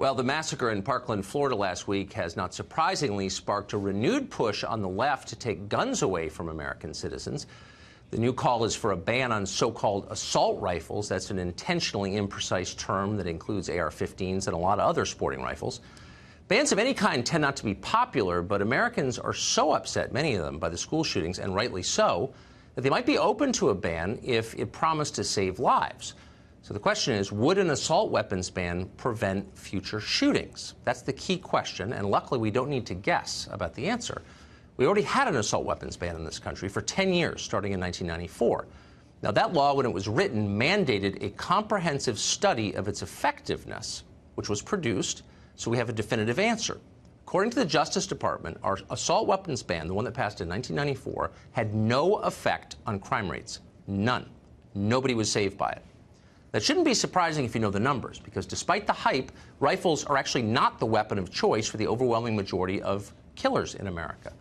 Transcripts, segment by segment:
Well, the massacre in Parkland, Florida last week has not surprisingly sparked a renewed push on the left to take guns away from American citizens. The new call is for a ban on so-called assault rifles. That's an intentionally imprecise term that includes AR-15s and a lot of other sporting rifles. Bans of any kind tend not to be popular, but Americans are so upset, many of them, by the school shootings, and rightly so, that they might be open to a ban if it promised to save lives. So the question is, would an assault weapons ban prevent future shootings? That's the key question, and luckily we don't need to guess about the answer. We already had an assault weapons ban in this country for 10 years, starting in 1994. Now, that law, when it was written, mandated a comprehensive study of its effectiveness, which was produced, so we have a definitive answer. According to the Justice Department, our assault weapons ban, the one that passed in 1994, had no effect on crime rates. None. Nobody was saved by it. That shouldn't be surprising if you know the numbers, because despite the hype, rifles are actually not the weapon of choice for the overwhelming majority of killers in America.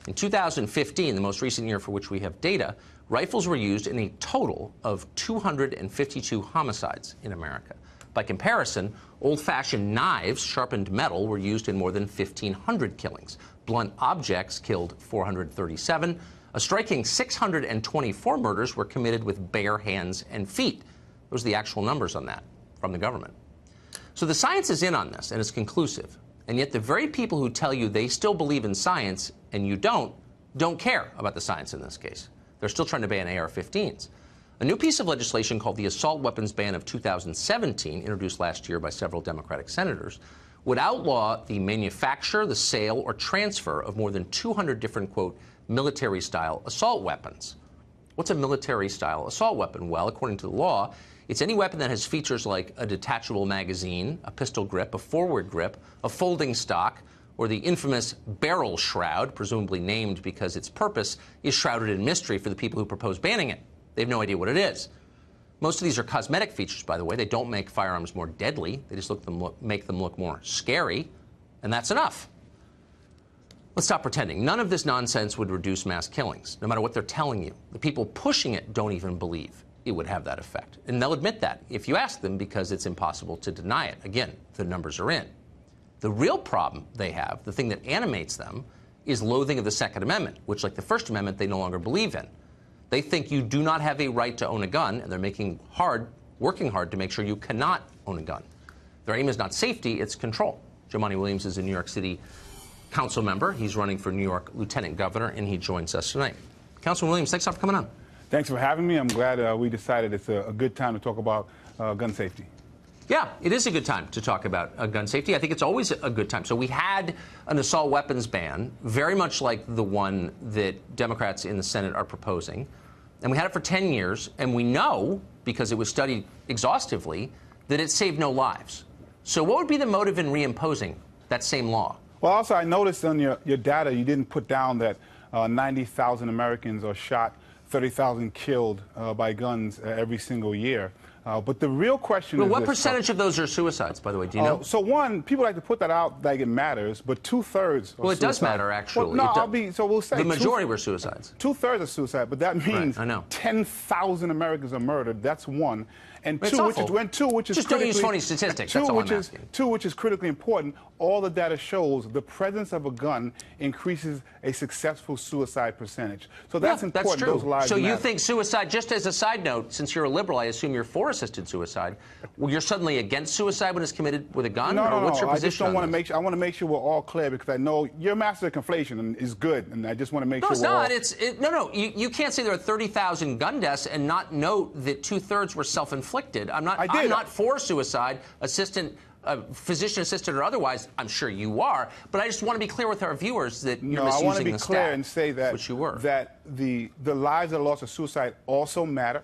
In 2015, the most recent year for which we have data, rifles were used in a total of 252 homicides in America. By comparison, old-fashioned knives, sharpened metal, were used in more than 1,500 killings. Blunt objects killed 437. A striking 624 murders were committed with bare hands and feet. Those are the actual numbers on that from the government. So the science is in on this, and it's conclusive. And yet the very people who tell you they still believe in science and you don't care about the science in this case. They're still trying to ban AR-15s. A new piece of legislation called the Assault Weapons Ban of 2017, introduced last year by several Democratic senators, would outlaw the manufacture, the sale, or transfer of more than 200 different, quote, military-style assault weapons. What's a military-style assault weapon? Well, according to the law, it's any weapon that has features like a detachable magazine, a pistol grip, a forward grip, a folding stock, or the infamous barrel shroud, presumably named because its purpose is shrouded in mystery for the people who propose banning it. They have no idea what it is. Most of these are cosmetic features, by the way. They don't make firearms more deadly. They just make them look more scary, and that's enough. Let's stop pretending. None of this nonsense would reduce mass killings, no matter what they're telling you. The people pushing it don't even believe it would have that effect. And they'll admit that if you ask them, because it's impossible to deny it. Again, the numbers are in. The real problem they have, the thing that animates them, is loathing of the Second Amendment, which, like the First Amendment, they no longer believe in. They think you do not have a right to own a gun, and they're working hard to make sure you cannot own a gun. Their aim is not safety, it's control. Jumaane Williams is a New York City council member. He's running for New York lieutenant governor, and he joins us tonight. Councilman Williams, thanks for coming on. Thanks for having me. I'm glad we decided it's a good time to talk about gun safety. Yeah, it is a good time to talk about gun safety. I think it's always a good time. So we had an assault weapons ban, very much like the one that Democrats in the Senate are proposing. And we had it for 10 years, and we know, because it was studied exhaustively, that it saved no lives. So what would be the motive in reimposing that same law? Well, also, I noticed on your data, you didn't put down that 90,000 Americans are shot, 30,000 killed by guns every single year. But the real question is what percentage of those are suicides, by the way? Do you know? So one, people like to put that out like it matters, but 2/3 Well, it does matter, actually. Well, no, so we'll say the majority were suicides. 2/3 are suicide, but that means right, I know. 10,000 Americans are murdered. That's one. And it's two, awful. which is just don't use phony statistics. That's all I'm asking. Two, which is critically important. All the data shows the presence of a gun increases a successful suicide percentage. So that's important. That's true. Those lives so matter. You think suicide? Just as a side note, since you're a liberal, I assume you're for assisted suicide. Well, you're suddenly against suicide when it's committed with a gun? No, what's your position? I just don't want to make sure. I want to make sure we're all clear, because I know your master of conflation is good, and I just want to make sure. No, it's not. No. You can't say there are 30,000 gun deaths and not note that 2/3 were self-inflicted. I'm not for suicide, physician assisted or otherwise. I'm sure you are, but I just want to be clear with our viewers that you're misusing the stat. I want to be clear and say that which you were. That the lives that are lost to suicide also matter.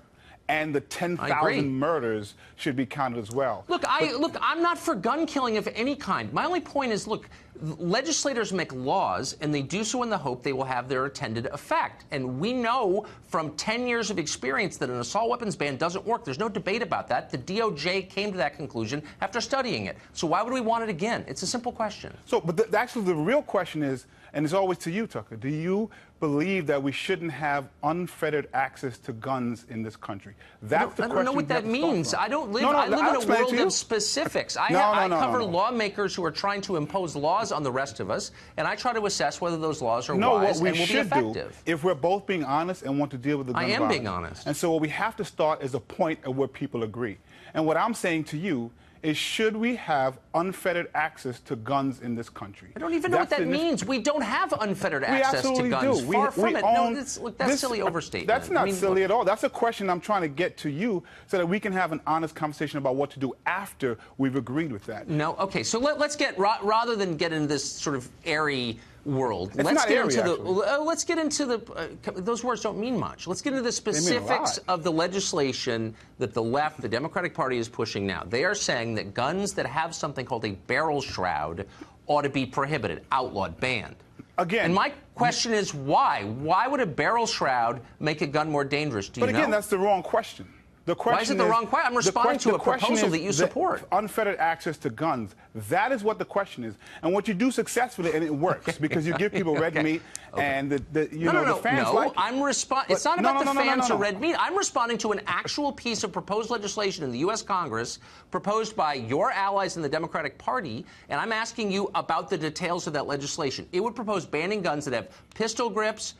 And the 10,000 murders should be counted as well. Look, I'm not for gun killing of any kind. My only point is, look, legislators make laws, and they do so in the hope they will have their intended effect. And we know from 10 years of experience that an assault weapons ban doesn't work. There's no debate about that. The DOJ came to that conclusion after studying it. So why would we want it again? It's a simple question. So, but actually, the real question is, and it's always to you, Tucker. Do you believe that we shouldn't have unfettered access to guns in this country? That's the question. I don't know what that means. I don't live. I live in a world of specifics. I cover lawmakers who are trying to impose laws on the rest of us, and I try to assess whether those laws are wise and will be effective. If we're both being honest and want to deal with the gun violence. I am being honest. And so what we have to start is a point at where people agree. And what I'm saying to you is, should we have unfettered access to guns in this country? I don't even know what that means. We don't have unfettered access to guns. Do. Far from it. No, that's silly overstatement. That's not silly at all. That's a question I'm trying to get to you so that we can have an honest conversation about what to do after we've agreed with that. No, okay. So let's get, rather than get into this sort of airy world, let's get into the those words don't mean much. Let's get into the specifics of the legislation that the left, the Democratic Party, is pushing now. They are saying that guns that have something called a barrel shroud ought to be prohibited, outlawed, banned. Again, and my question is why? Why would a barrel shroud make a gun more dangerous? Do you know? But again, that's the wrong question. The question Why is it the wrong question? I'm responding to a proposal that you support. Unfettered access to guns. That is what the question is. And what you do successfully, and it works, because you give people red meat, and the fans like it. I'm responding. It's not about the fans or red meat. I'm responding to an actual piece of proposed legislation in the U.S. Congress proposed by your allies in the Democratic Party, and I'm asking you about the details of that legislation. It would propose banning guns that have pistol grips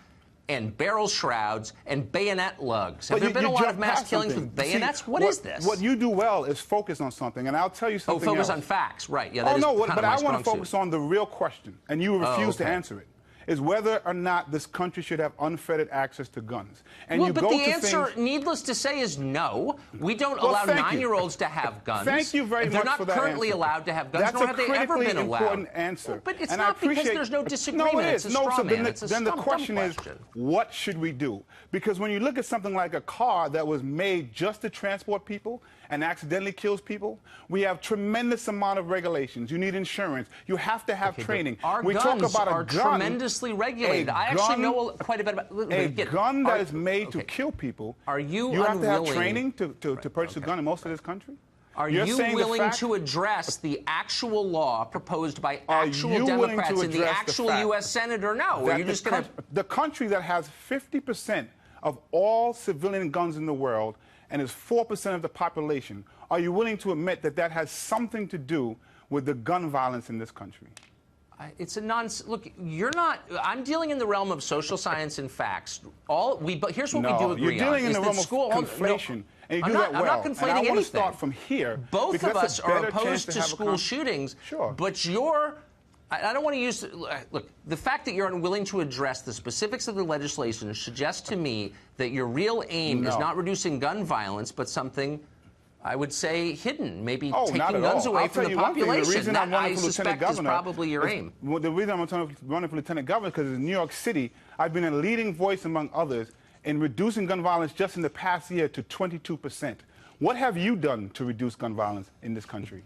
and barrel shrouds and bayonet lugs. Have there been a lot of mass killings with bayonets? What is this? What you do well is focus on something, and I'll tell you something else. Focus on facts, right. Yeah, that is but I want to focus on the real question, and you refuse to answer it, is whether or not this country should have unfettered access to guns. And well, but the answer, needless to say, is no. We don't allow 9-year-olds to have guns. Thank you very much for that. They're not currently allowed to have guns, nor have they ever been allowed. That's a critically important answer. But it's not because there's no disagreement. No, it is. It's a straw man. It's a then the question is, what should we do? Because when you look at something like a car that was made just to transport people and accidentally kills people, we have tremendous amount of regulations. You need insurance. You have to have training. Our guns are tremendously regulated. I actually know quite a bit about a gun that is made to kill people. Are you have to have training to purchase a gun in most of this country? Are you willing to address the actual law proposed by actual Democrats in the actual U.S. Senate, or no? Are you just going to... The country that has 50% of all civilian guns in the world and is 4% of the population, are you willing to admit that that has something to do with the gun violence in this country? It's a look, you're not. I'm dealing in the realm of social science and facts. But here's what we do agree on. You're dealing in the realm of conflation. And you do that well. I'm not conflating anything. And I want to start from here. Both of us are opposed to school shootings. Sure. But I don't want to use... Look, the fact that you're unwilling to address the specifics of the legislation suggests to me that your real aim is not reducing gun violence, but something, I would say, hidden. Maybe taking guns away from the population. That, I suspect, is probably your aim. The reason I'm running for lieutenant governor is because in New York City, I've been a leading voice, among others, in reducing gun violence just in the past year to 22%. What have you done to reduce gun violence in this country?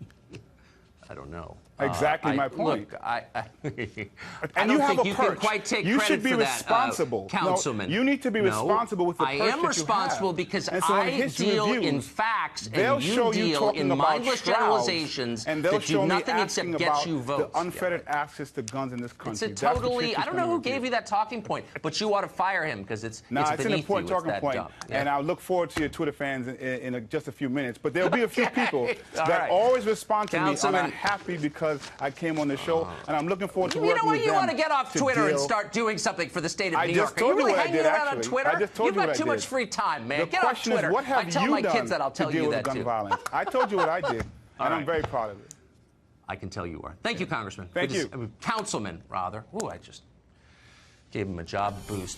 I don't know. Exactly my point. Look, I and don't think you can quite take credit for that, You should be responsible. Councilman. No, you need to be responsible with the purse that you have. I am responsible because I deal in facts and you deal in mindless generalizations that do nothing except get you votes. The unfettered access to guns in this country. It's a totally... I don't know who gave you that talking point, but you ought to fire him because it's beneath you. It's an important talking point, and I'll look forward to your Twitter fans in just a few minutes. But there'll be a few people that always respond to me, and I'm happy because I came on the show, and I'm looking forward to working with them. You want to get off Twitter and start doing something for the state of New York. Are you really hanging around on Twitter? You've got too much free time, man. Get off Twitter. I tell my kids that. I'll tell you that, too. I told you what I did, and I'm very proud of it. I can tell you are. Thank you, Congressman. Thank you. Councilman, rather. Ooh, I just gave him a job boost.